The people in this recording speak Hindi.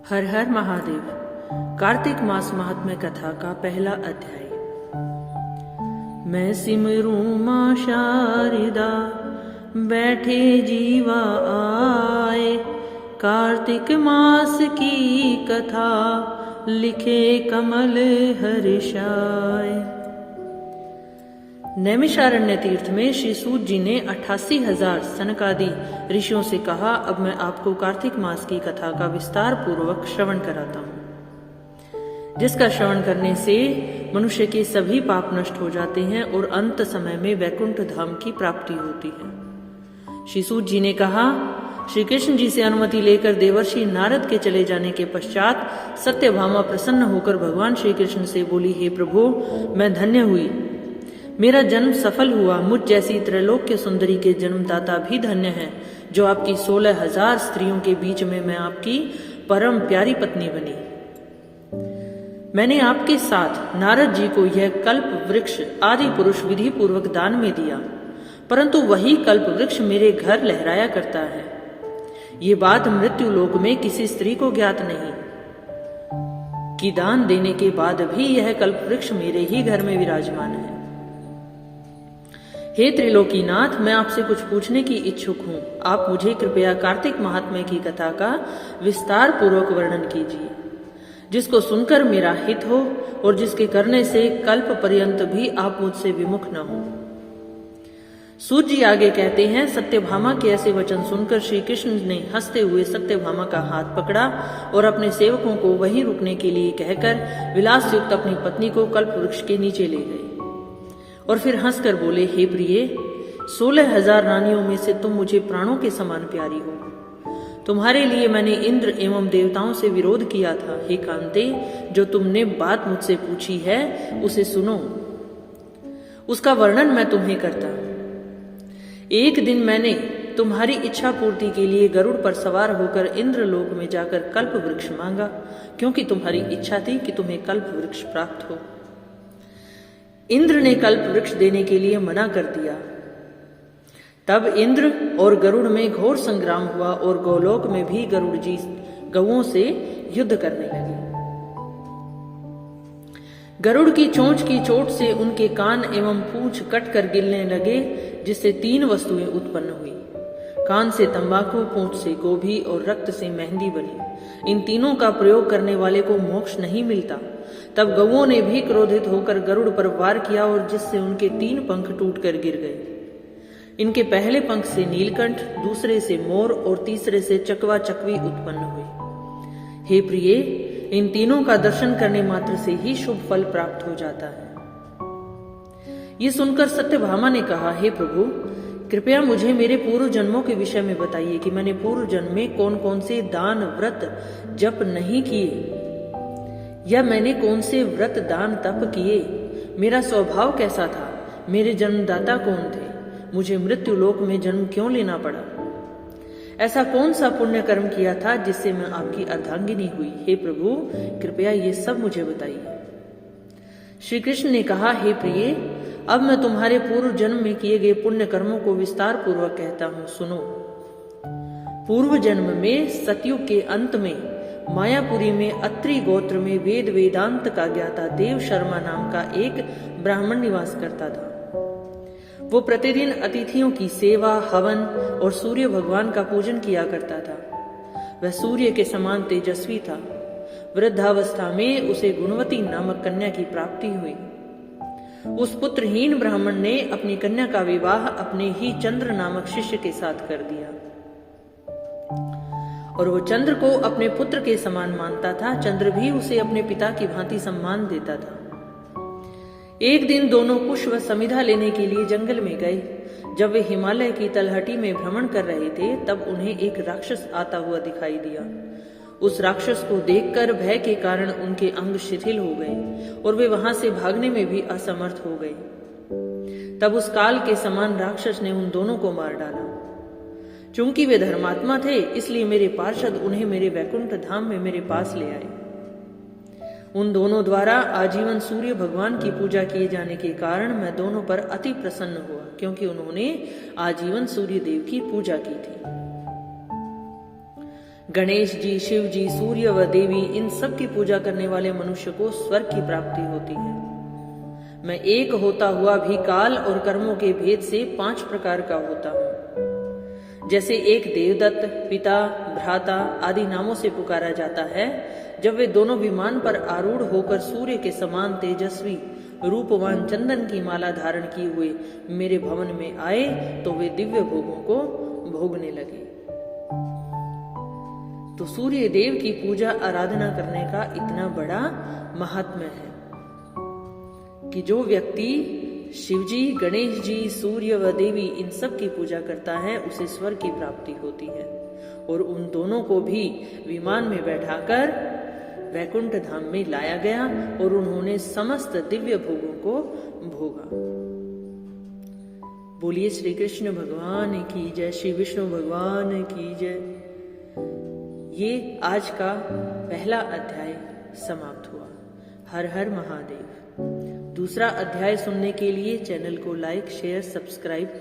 हर हर महादेव। कार्तिक मास महात्म्य कथा का पहला अध्याय। मैं सिमरूं मां शारदा, बैठे जीवा आए। कार्तिक मास की कथा, लिखे कमल हर्षाय। नैमिषारण्य तीर्थ में श्री सूत जी ने 88,000 सनकादि ऋषियों से कहा, अब मैं आपको कार्तिक मास की कथा का विस्तार पूर्वक श्रवण कराता हूँ, जिसका श्रवण करने से मनुष्य के सभी पाप नष्ट हो जाते हैं और अंत समय में वैकुंठ धाम की प्राप्ति होती है। श्री सूत जी ने कहा, श्री कृष्ण जी से अनुमति लेकर देवर्षि नारद के चले जाने के पश्चात सत्यभामा प्रसन्न होकर भगवान श्री कृष्ण से बोली, हे प्रभु, मैं धन्य हुई, मेरा जन्म सफल हुआ। मुझ जैसी त्रैलोक्य सुंदरी के जन्मदाता भी धन्य हैं, जो आपकी 16,000 स्त्रियों के बीच में मैं आपकी परम प्यारी पत्नी बनी। मैंने आपके साथ नारद जी को यह कल्प वृक्ष आदि पुरुष विधि पूर्वक दान में दिया, परंतु वही कल्प वृक्ष मेरे घर लहराया करता है। ये बात मृत्यु लोक में किसी स्त्री को ज्ञात नहीं कि दान देने के बाद भी यह कल्प वृक्ष मेरे ही घर में विराजमान है। हे त्रिलोकीनाथ, मैं आपसे कुछ पूछने की इच्छुक हूँ। आप मुझे कृपया कार्तिक महात्म्य की कथा का विस्तार पूर्वक वर्णन कीजिए, जिसको सुनकर मेरा हित हो और जिसके करने से कल्प पर्यंत भी आप मुझसे विमुख न हो। सूत जी आगे कहते हैं, सत्यभामा के ऐसे वचन सुनकर श्री कृष्ण ने हंसते हुए सत्यभामा का हाथ पकड़ा और अपने सेवकों को वहीं रुकने के लिए कहकर विलास युक्त अपनी पत्नी को कल्प वृक्ष के नीचे ले गए और फिर हंसकर बोले, हे प्रिय, 16,000 रानियों में से तुम मुझे प्राणों के समान प्यारी हो। तुम्हारे लिए मैंने इंद्र एवं देवताओं से विरोध किया था। हे कांते, जो तुमने बात मुझसे पूछी है उसे सुनो, उसका वर्णन मैं तुम्हें करता हूं। एक दिन मैंने तुम्हारी इच्छा पूर्ति के लिए गरुड़ पर सवार होकर इंद्रलोक में जाकर कल्प वृक्ष मांगा, क्योंकि तुम्हारी इच्छा थी कि तुम्हें कल्प वृक्ष प्राप्त हो। इंद्र ने कल्प वृक्ष देने के लिए मना कर दिया। तब इंद्र और गरुड़ में घोर संग्राम हुआ और गोलोक में भी गरुड़ जी गौओं से युद्ध करने लगे। गरुड़ की चोंच की चोट से उनके कान एवं पूंछ कट कर गिरने लगे, जिससे 3 वस्तुएं उत्पन्न हुई। कान से तंबाकू, पूंछ से गोभी और रक्त से मेहंदी बनी। इन तीनों का प्रयोग करने वाले को मोक्ष नहीं मिलता। तब गौओं ने भी क्रोधित होकर गरुड़ पर वार किया और जिससे उनके 3 पंख टूटकर गिर गए। इनके पहले पंख से नीलकंठ, दूसरे से मोर और तीसरे से चकवा चकवी उत्पन्न हुए। हे प्रिय, इन तीनों का दर्शन करने मात्र से ही शुभ फल प्राप्त हो जाता है। ये सुनकर सत्यभामा ने कहा, हे प्रभु, कृपया मुझे मेरे पूर्व जन्मों के विषय में बताइए कि मैंने पूर्व जन्म में कौन कौन से दान व्रत जप नहीं किए, या मैंने कौन से व्रत दान तप किए, मेरा स्वभाव कैसा था, मेरे जन्मदाता कौन थे, मुझे मृत्यु लोक में जन्म क्यों लेना पड़ा, ऐसा कौन सा पुण्य कर्म किया था जिससे मैं आपकी अर्धांगिनी हुई। हे प्रभु, कृपया ये सब मुझे बताइए। श्री कृष्ण ने कहा, हे प्रिय, अब मैं तुम्हारे पूर्व जन्म में किए गए पुण्य कर्मों को विस्तार पूर्वक कहता हूँ, सुनो। पूर्व जन्म में सतयुग के अंत में मायापुरी में अत्रि गोत्र में वेद वेदांत का ज्ञाता देव शर्मा नाम का एक ब्राह्मण निवास करता था। वो प्रतिदिन अतिथियों की सेवा, हवन और सूर्य भगवान का पूजन किया करता था। वह सूर्य के समान तेजस्वी था। वृद्धावस्था में उसे गुणवती नामक कन्या की प्राप्ति हुई। उस पुत्रहीन ब्राह्मण ने अपनी कन्या का विवाह अपने ही चंद्र नामक शिष्य के साथ कर दिया और वो चंद्र को अपने पुत्र के समान मानता था। चंद्र भी उसे अपने पिता की भांति सम्मान देता था। एक दिन दोनों कुश व समिधा लेने के लिए जंगल में गए। जब वे हिमालय की तलहटी में भ्रमण कर रहे थे, तब उन्हें एक राक्षस आता हुआ दिखाई दिया। उस राक्षस को देखकर भय के कारण उनके अंग शिथिल हो गए और वे वहां से भागने में भी असमर्थ हो गए। तब उस काल के समान राक्षस ने उन दोनों को मार डाला। चूंकि वे धर्मात्मा थे, इसलिए मेरे पार्षद उन्हें मेरे वैकुंठ धाम में मेरे पास ले आए। उन दोनों द्वारा आजीवन सूर्य भगवान की पूजा किए जाने के कारण मैं दोनों पर अति प्रसन्न हुआ, क्योंकि उन्होंने आजीवन सूर्य देव की पूजा की थी। गणेश जी, शिव जी, सूर्य व देवी, इन सब की पूजा करने वाले मनुष्य को स्वर्ग की प्राप्ति होती है। मैं एक होता हुआ भी काल और कर्मों के भेद से 5 प्रकार का होता हूँ। जैसे एक देवदत्त, पिता, भ्राता आदि नामों से पुकारा जाता है, जब वे दोनों विमान पर आरूढ़ होकर सूर्य के समान तेजस्वी रूपवान चंदन की माला धारण किए हुए मेरे भवन में आए, तो वे दिव्य भोगों को भोगने लगे। तो सूर्य देव की पूजा आराधना करने का इतना बड़ा महात्म्य है कि जो व्यक्ति शिवजी, गणेश जी, सूर्य व देवी इन सब की पूजा करता है, उसे स्वर्ग की प्राप्ति होती है। और उन दोनों को भी विमान में बैठाकर वैकुंठ धाम में लाया गया और उन्होंने समस्त दिव्य भोगों को भोगा। बोलिए श्री कृष्ण भगवान की जय, श्री विष्णु भगवान की जय। ये आज का पहला अध्याय समाप्त हुआ। हर हर महादेव। दूसरा अध्याय सुनने के लिए चैनल को लाइक, शेयर, सब्सक्राइब